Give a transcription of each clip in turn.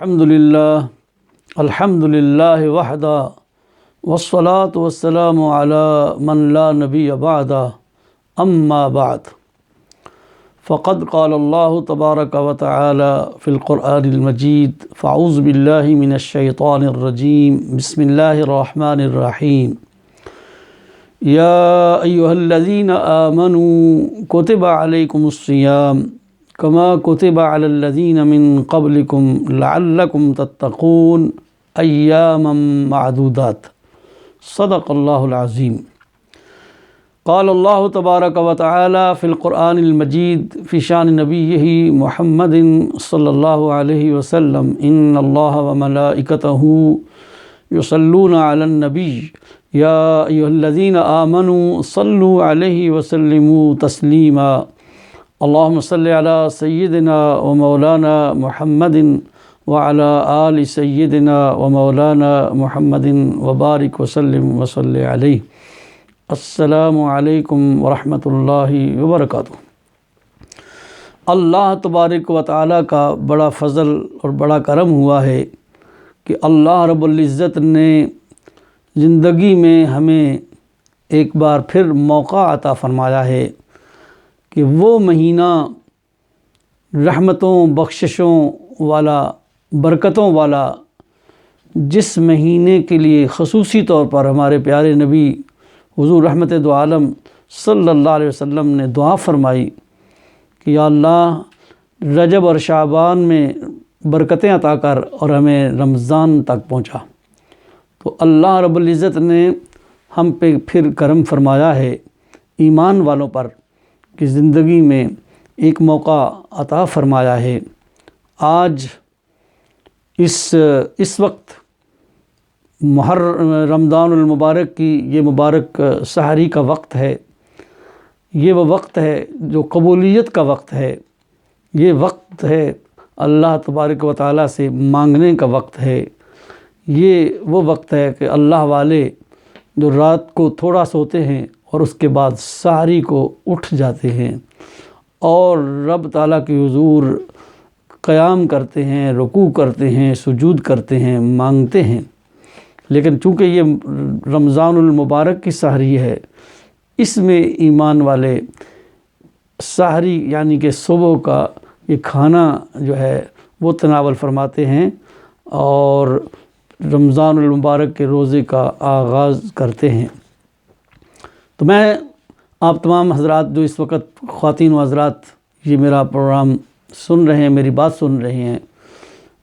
الحمد للہ وحدہ والصلاة والسلام علی من لا نبی بعدہ اما بعد فقد قال اللہ تبارک و تعالی فی القرآن المجید فاعوذ باللہ من الشیطان الرجیم بسم اللہ الرحمن الرحیم یا ایہا الذین آمنوا کتب علیکم الصیام کما کتب علی الذین من قبلکم لعلکم تتقون ایاما معدودات صدق اللہ العظیم۔ قال اللہ تبارک و تعالی فی القرآن المجید فی شان نبیہ محمد صلی اللہ علیہ وسلم ان اللہ وملائکتہ یصلون علی النبی یا ایھا الذین آمنوا صلوا علیہ وسلموا تسلیما اللہم صلی علی سیدنا و مولانا محمد وعلی آل سیدنا و مولانا محمد وبارک وسلم وصلی علیہ۔ السلام علیکم ورحمۃ اللہ وبرکاتہ۔ اللہ تبارک و تعالیٰ کا بڑا فضل اور بڑا کرم ہوا ہے کہ اللہ رب العزت نے زندگی میں ہمیں ایک بار پھر موقع عطا فرمایا ہے کہ وہ مہینہ رحمتوں بخششوں والا برکتوں والا جس مہینے کے لیے خصوصی طور پر ہمارے پیارے نبی حضور رحمت دو عالم صلی اللہ علیہ وسلم نے دعا فرمائی کہ یا اللہ رجب اور شعبان میں برکتیں عطا کر اور ہمیں رمضان تک پہنچا۔ تو اللہ رب العزت نے ہم پہ پھر کرم فرمایا ہے ایمان والوں پر کہ زندگی میں ایک موقع عطا فرمایا ہے۔ آج اس وقت رمضان المبارک کی یہ مبارک سحری کا وقت ہے، یہ وہ وقت ہے جو قبولیت کا وقت ہے، یہ وقت ہے اللہ تبارک و تعالیٰ سے مانگنے کا وقت ہے، یہ وہ وقت ہے کہ اللہ والے جو رات کو تھوڑا سوتے ہیں اور اس کے بعد سحری کو اٹھ جاتے ہیں اور رب تعالیٰ کے حضور قیام کرتے ہیں، رکوع کرتے ہیں، سجود کرتے ہیں، مانگتے ہیں۔ لیکن چونکہ یہ رمضان المبارک کی سحری ہے، اس میں ایمان والے سحری یعنی کہ صبح کا یہ کھانا جو ہے وہ تناول فرماتے ہیں اور رمضان المبارک کے روزے کا آغاز کرتے ہیں۔ تو میں آپ تمام حضرات جو اس وقت خواتین و حضرات یہ میرا پروگرام سن رہے ہیں، میری بات سن رہے ہیں،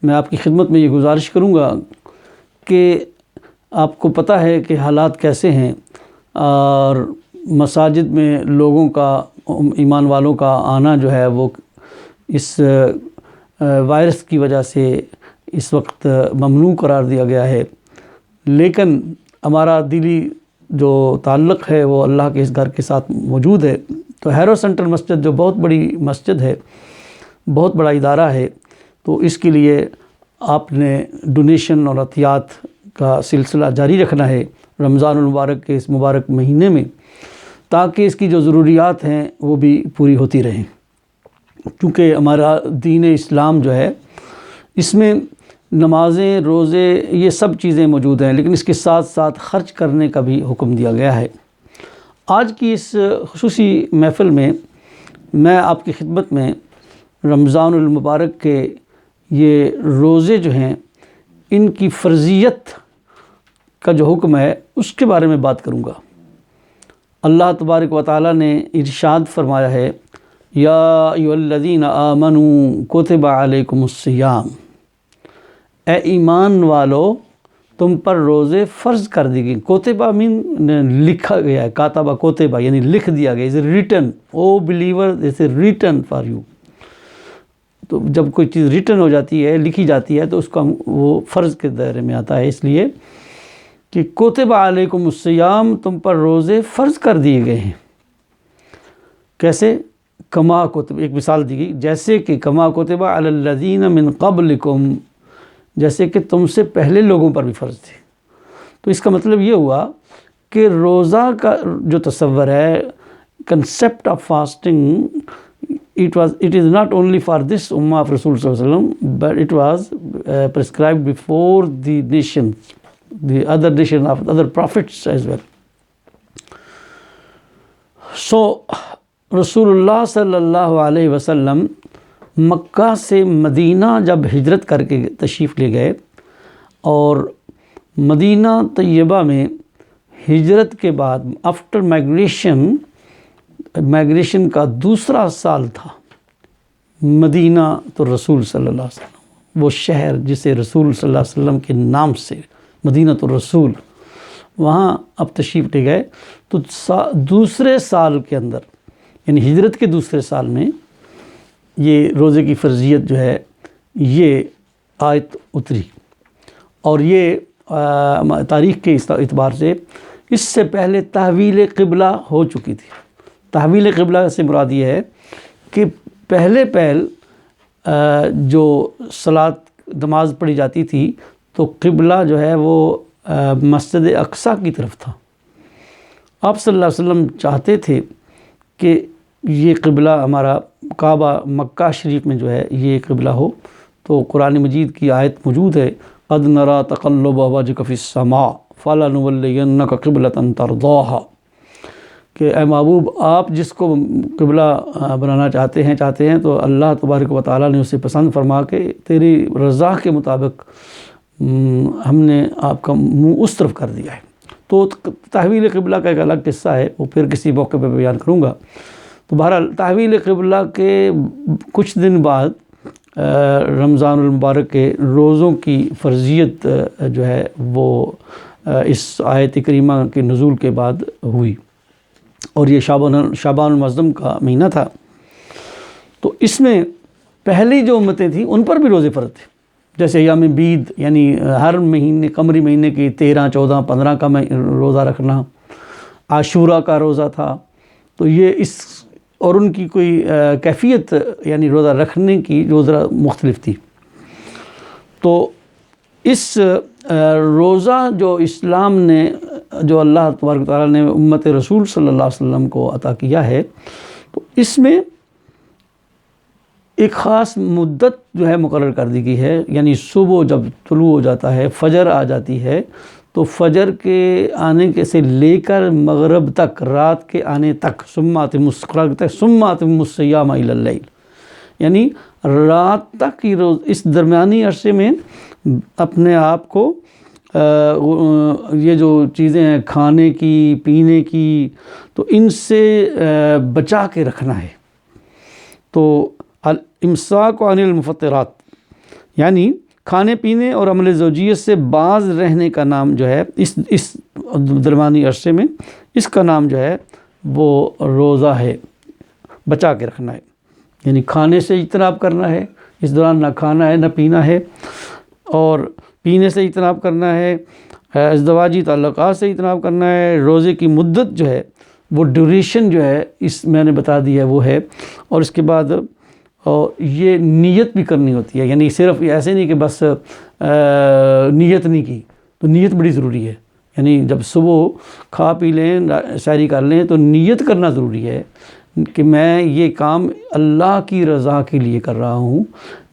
میں آپ کی خدمت میں یہ گزارش کروں گا کہ آپ کو پتہ ہے کہ حالات کیسے ہیں اور مساجد میں لوگوں کا ایمان والوں کا آنا جو ہے وہ اس وائرس کی وجہ سے اس وقت ممنوع قرار دیا گیا ہے، لیکن ہمارا دلی جو تعلق ہے وہ اللہ کے اس گھر کے ساتھ موجود ہے۔ تو ہیرو سینٹر مسجد جو بہت بڑی مسجد ہے، بہت بڑا ادارہ ہے، تو اس کے لیے آپ نے ڈونیشن اور عطیات کا سلسلہ جاری رکھنا ہے رمضان المبارک کے اس مبارک مہینے میں، تاکہ اس کی جو ضروریات ہیں وہ بھی پوری ہوتی رہیں۔ کیونکہ ہمارا دین اسلام جو ہے اس میں نمازیں، روزے، یہ سب چیزیں موجود ہیں، لیکن اس کے ساتھ ساتھ خرچ کرنے کا بھی حکم دیا گیا ہے۔ آج کی اس خصوصی محفل میں آپ کی خدمت میں رمضان المبارک کے یہ روزے جو ہیں ان کی فرضیت کا جو حکم ہے اس کے بارے میں بات کروں گا۔ اللہ تبارک و تعالیٰ نے ارشاد فرمایا ہے یا ایھا الذین آمنوا کتب علیکم الصیام، اے ایمان والو تم پر روزے فرض کر دی گئی۔ کوتبہ مین لکھا گیا ہے، کاتبہ کوتبہ یعنی لکھ دیا گیا، is written, O believer this is written for you. تو جب کوئی چیز ریٹن ہو جاتی ہے، لکھی جاتی ہے، تو اس کا وہ فرض کے دائرے میں آتا ہے، اس لیے کہ کتب علیکم الصیام تم پر روزے فرض کر دیے گئے ہیں۔ کیسے؟ کما کتب، ایک مثال دی گئی، جیسے کہ کما کتب علی الذین من قبلکم، جیسے کہ تم سے پہلے لوگوں پر بھی فرض تھے۔ تو اس کا مطلب یہ ہوا کہ روزہ کا جو تصور ہے، concept of fasting, it is not only for this ummah of Rasul sallallahu alaihi wasallam, but it was prescribed before the nations, the other nation of other prophets as well. So Rasulullah sallallahu alaihi wasallam مکہ سے مدینہ جب ہجرت کر کے تشریف لے گئے اور مدینہ طیبہ میں ہجرت کے بعد آفٹر مائگریشن کا دوسرا سال تھا. مدینہ تو رسول صلی اللہ علیہ وسلم، وہ شہر جسے رسول صلی اللہ علیہ وسلم کے نام سے مدینہ تو رسول، وہاں اب تشریف لے گئے. تو دوسرے سال کے اندر یعنی ہجرت کے دوسرے سال میں یہ روزے کی فرضیت جو ہے یہ آیت اتری. اور یہ تاریخ کے اعتبار سے اس سے پہلے تحویل قبلہ ہو چکی تھی. تحویل قبلہ سے مراد یہ ہے کہ پہلے جو صلاۃ نماز پڑھی جاتی تھی تو قبلہ جو ہے وہ مسجد اقصیٰ کی طرف تھا. آپ صلی اللہ علیہ وسلم چاہتے تھے کہ یہ قبلہ ہمارا کعبہ مکہ شریف میں جو ہے یہ قبلہ ہو. تو قرآن مجید کی آیت موجود ہے، قد نرى تقلب وجهك في السماء فلنولينك قبلة ترضاها، کہ اے محبوب آپ جس کو قبلہ بنانا چاہتے ہیں تو اللہ تبارک و تعالیٰ نے اسے پسند فرما کے تیری رضا کے مطابق ہم نے آپ کا منہ اس طرف کر دیا ہے. تو تحویل قبلہ کا ایک الگ قصہ ہے، وہ پھر کسی موقع پہ بیان کروں گا. تو بہرحال تحویل قبلہ کے کچھ دن بعد رمضان المبارک کے روزوں کی فرضیت جو ہے وہ اس آیت کریمہ کے نزول کے بعد ہوئی، اور یہ شعبان المعظم کا مہینہ تھا. تو اس میں پہلی جو امتیں تھیں ان پر بھی روزے فرض تھے، جیسے ایام بیض یعنی ہر مہینے قمری مہینے کی 13، 14، 15 کا روزہ رکھنا، عاشورہ کا روزہ تھا. تو یہ اور ان کی کوئی کیفیت یعنی روزہ رکھنے کی جو ذرا مختلف تھی. تو اس روزہ جو اسلام نے جو اللہ تبارک و تعالیٰ نے امت رسول صلی اللہ علیہ وسلم کو عطا کیا ہے، تو اس میں ایک خاص مدت جو ہے مقرر کر دی گئی ہے. یعنی صبح جب طلوع ہو جاتا ہے، فجر آ جاتی ہے، تو فجر کے آنے کے سے لے کر مغرب تک، رات کے آنے تک، ثم اتموا الصیام الی اللیل، یعنی رات تک کی روز اس درمیانی عرصے میں اپنے آپ کو یہ جو چیزیں ہیں کھانے کی پینے کی تو ان سے بچا کے رکھنا ہے. تو الامساک عن المفطرات یعنی کھانے پینے اور عمل زوجیت سے باز رہنے کا نام جو ہے اس درمیانی عرصے میں اس کا نام جو ہے وہ روزہ ہے. بچا کے رکھنا ہے یعنی کھانے سے اجتناب کرنا ہے، اس دوران نہ کھانا ہے نہ پینا ہے، اور پینے سے اجتناب کرنا ہے، ازدواجی تعلقات سے اجتناب کرنا ہے. روزے کی مدت جو ہے وہ ڈیوریشن جو ہے اس میں نے بتا دی ہے وہ ہے. اور اس کے بعد یہ نیت بھی کرنی ہوتی ہے، یعنی صرف ایسے نہیں کہ بس نیت نہیں کی. تو نیت بڑی ضروری ہے، یعنی جب صبح کھا پی لیں، سحری کر لیں تو نیت کرنا ضروری ہے کہ میں یہ کام اللہ کی رضا کے لیے کر رہا ہوں،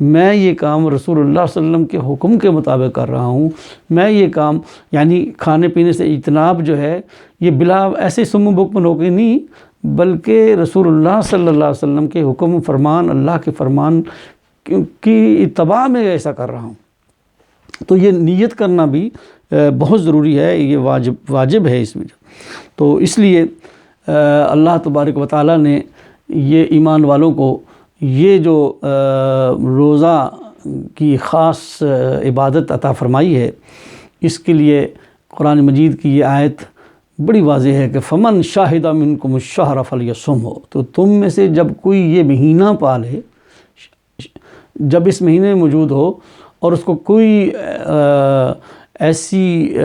میں یہ کام رسول اللہ صلی اللہ علیہ وسلم کے حکم کے مطابق کر رہا ہوں، میں یہ کام یعنی کھانے پینے سے اجتناب جو ہے یہ بلا ایسے سم بکم ہو کے نہیں، بلکہ رسول اللہ صلی اللہ علیہ وسلم کے حکم فرمان، اللہ کے فرمان کی اتباع میں ایسا کر رہا ہوں. تو یہ نیت کرنا بھی بہت ضروری ہے، یہ واجب ہے اس میں. تو اس لیے اللہ تبارک و تعالیٰ نے یہ ایمان والوں کو یہ جو روزہ کی خاص عبادت عطا فرمائی ہے، اس کے لیے قرآن مجید کی یہ آیت بڑی واضح ہے کہ فمن شاہد منکم الشہر فلیصمہ. تو تم میں سے جب کوئی یہ مہینہ پالے، جب اس مہینے میں موجود ہو اور اس کو کوئی ایسی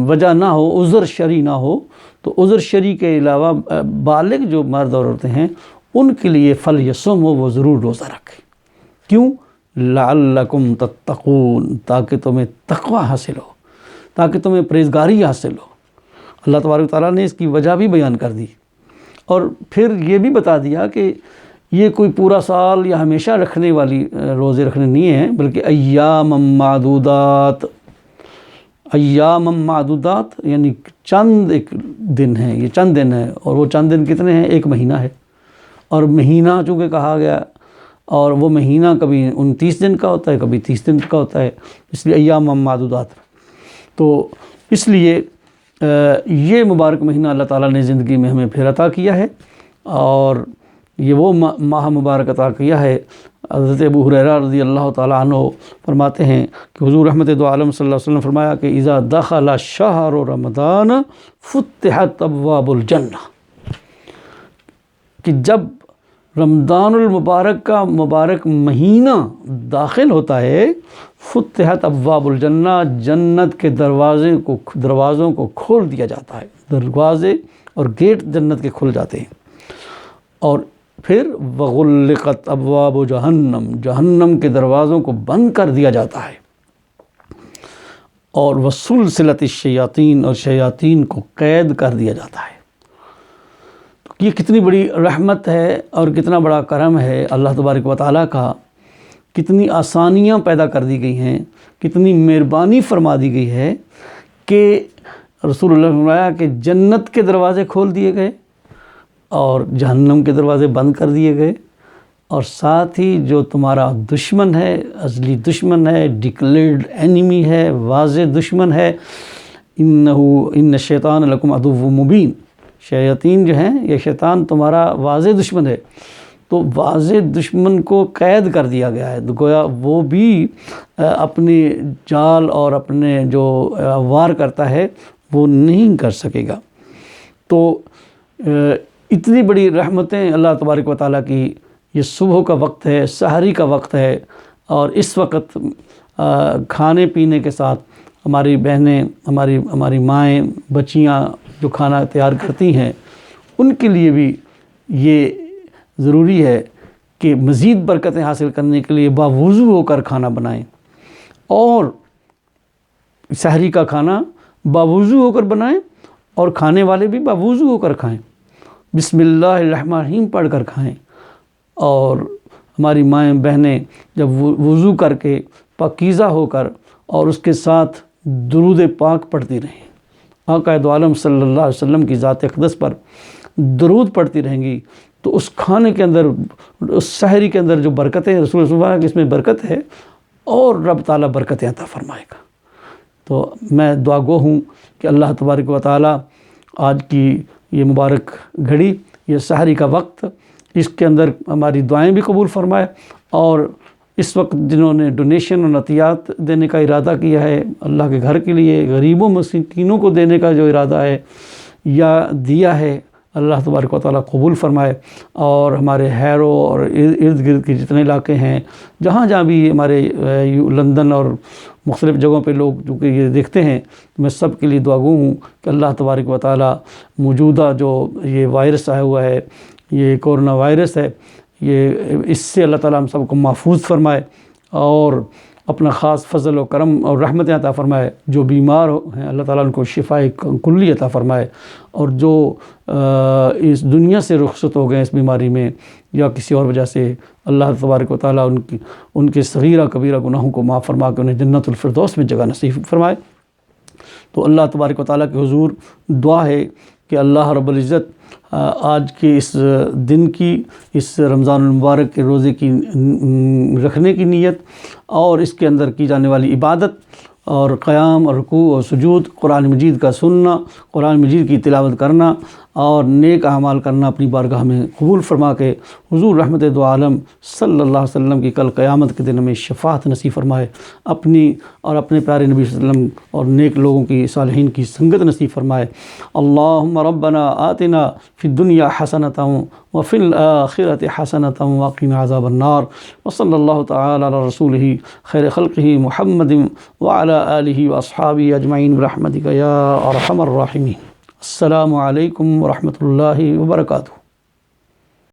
وجہ نہ ہو، عذر شرعی نہ ہو، تو عذر شرعی کے علاوہ بالغ جو مرد اور عورتیں ہیں ان کے لیے فلیصمہ، وہ ضرور روزہ رکھیں. کیوں؟ لعلکم تتقون، تاکہ تمہیں تقوی حاصل ہو، تاکہ تمہیں پرہیزگاری حاصل ہو. اللہ تبارک و تعالیٰ نے اس کی وجہ بھی بیان کر دی، اور پھر یہ بھی بتا دیا کہ یہ کوئی پورا سال یا ہمیشہ رکھنے والی روزے رکھنے نہیں ہیں، بلکہ ایام معدودات، ایام معدودات یعنی چند ایک دن ہیں، یہ چند دن ہیں، اور وہ چند دن کتنے ہیں؟ ایک مہینہ ہے، اور مہینہ چونکہ کہا گیا اور وہ مہینہ کبھی 29 دن کا ہوتا ہے، کبھی 30 دن کا ہوتا ہے، اس لیے ایام معدودات۔ تو اس لیے یہ مبارک مہینہ اللہ تعالیٰ نے زندگی میں ہمیں پھر عطا کیا ہے، اور یہ وہ ماہ مبارک عطا کیا ہے۔ حضرت ابو ہریرہ رضی اللہ تعالیٰ عنہ فرماتے ہیں کہ حضور رحمت دو عالم صلی اللہ علیہ وسلم نے فرمایا کہ اذا دخل شہر رمضان فتحت ابواب الجنہ، کہ جب رمضان المبارک کا مبارک مہینہ داخل ہوتا ہے، فتحت ابواب الجنہ، جنت کے دروازوں کو کھول دیا جاتا ہے، دروازے اور گیٹ جنت کے کھل جاتے ہیں، اور پھر وغلقت ابواب جہنم، جہنم کے دروازوں کو بند کر دیا جاتا ہے، اور وسلسلت الشیاطین، اور شیاطین کو قید کر دیا جاتا ہے۔ تو یہ کتنی بڑی رحمت ہے اور کتنا بڑا کرم ہے اللہ تبارک و تعالیٰ کا، کتنی آسانیاں پیدا کر دی گئی ہیں، کتنی مہربانی فرما دی گئی ہے کہ رسول اللہ نے فرمایا کہ جنت کے دروازے کھول دیے گئے اور جہنم کے دروازے بند کر دیے گئے، اور ساتھ ہی جو تمہارا دشمن ہے، ازلی دشمن ہے، ڈکلیئرڈ اینیمی ہے، واضح دشمن ہے، ان الشیطان لکم عدو مبین، شیاطین جو ہیں یہ شیطان تمہارا واضح دشمن ہے، تو واضح دشمن کو قید کر دیا گیا ہے، گویا وہ بھی اپنی جال اور اپنے جو وار کرتا ہے وہ نہیں کر سکے گا۔ تو اتنی بڑی رحمتیں اللہ تبارک و تعالیٰ کی، یہ صبح کا وقت ہے، سحری کا وقت ہے، اور اس وقت کھانے پینے کے ساتھ ہماری بہنیں، ہماری مائیں، بچیاں جو کھانا تیار کرتی ہیں، ان کے لیے بھی یہ ضروری ہے کہ مزید برکتیں حاصل کرنے کے لیے باوضو ہو کر کھانا بنائیں، اور سحری کا کھانا باوضو ہو کر بنائیں، اور کھانے والے بھی باوضو ہو کر کھائیں، بسم اللہ الرحمن الرحیم پڑھ کر کھائیں، اور ہماری مائیں بہنیں جب وضو کر کے پاکیزہ ہو کر اور اس کے ساتھ درود پاک پڑھتی رہیں، آقا دو عالم صلی اللہ علیہ وسلم کی ذات اقدس پر درود پڑھتی رہیں گی، تو اس کھانے کے اندر، اس سحری کے اندر جو برکتیں رسول اللہ کی اس میں برکت ہے، اور رب تعالیٰ برکتیں عطا فرمائے گا۔ تو میں دعا گو ہوں کہ اللہ تبارک و تعالیٰ آج کی یہ مبارک گھڑی، یہ سحری کا وقت، اس کے اندر ہماری دعائیں بھی قبول فرمائے، اور اس وقت جنہوں نے ڈونیشن اور عطیات دینے کا ارادہ کیا ہے اللہ کے گھر کے لیے، غریبوں مسکینوں کو دینے کا جو ارادہ ہے یا دیا ہے، اللہ تبارک و تعالیٰ قبول فرمائے، اور ہمارے ہیرو اور ارد گرد کے جتنے علاقے ہیں، جہاں جہاں بھی ہمارے لندن اور مختلف جگہوں پہ لوگ جو کہ یہ دیکھتے ہیں، میں سب کے لیے دعا گو ہوں کہ اللہ تبارک و تعالیٰ موجودہ جو یہ وائرس آیا ہوا ہے، یہ کورونا وائرس ہے، یہ اس سے اللہ تعالیٰ ہم سب کو محفوظ فرمائے، اور اپنا خاص فضل و کرم اور رحمتیں عطا فرمائے۔ جو بیمار ہیں اللہ تعالیٰ ان کو شفائے کلی عطا فرمائے، اور جو اس دنیا سے رخصت ہو گئے اس بیماری میں یا کسی اور وجہ سے، اللہ تبارک و تعالیٰ ان کے صغیرہ کبیرہ گناہوں کو معاف فرما کے انہیں جنت الفردوس میں جگہ نصیب فرمائے۔ تو اللہ تبارک و تعالیٰ کے حضور دعا ہے کہ اللہ رب العزت آج کے اس دن کی، اس رمضان المبارک کے روزے کی رکھنے کی نیت، اور اس کے اندر کی جانے والی عبادت اور قیام اور رکوع اور سجود، قرآن مجید کا سننا، قرآن مجید کی تلاوت کرنا اور نیک اعمال کرنا اپنی بارگاہ میں قبول فرما کے حضور رحمت دو عالم صلی اللہ علیہ وسلم کی کل قیامت کے دن ہمیں شفاعت نصیب فرمائے، اپنی اور اپنے پیارے نبی صلی اللہ علیہ وسلم اور نیک لوگوں کی، صالحین کی سنگت نصیب فرمائے۔ اللہم ربنا آتنا فی الدنیا حسنۃ وفی الآخرۃ حسنۃ وقنا عذاب النار، وصلی اللہ تعالی علی رسولہ خیر خلقہ محمد وعلی آلہ واصحابہ اجمعین برحمتک یا ارحم الراحمین۔ السلام علیکم ورحمۃ اللہ وبرکاتہ۔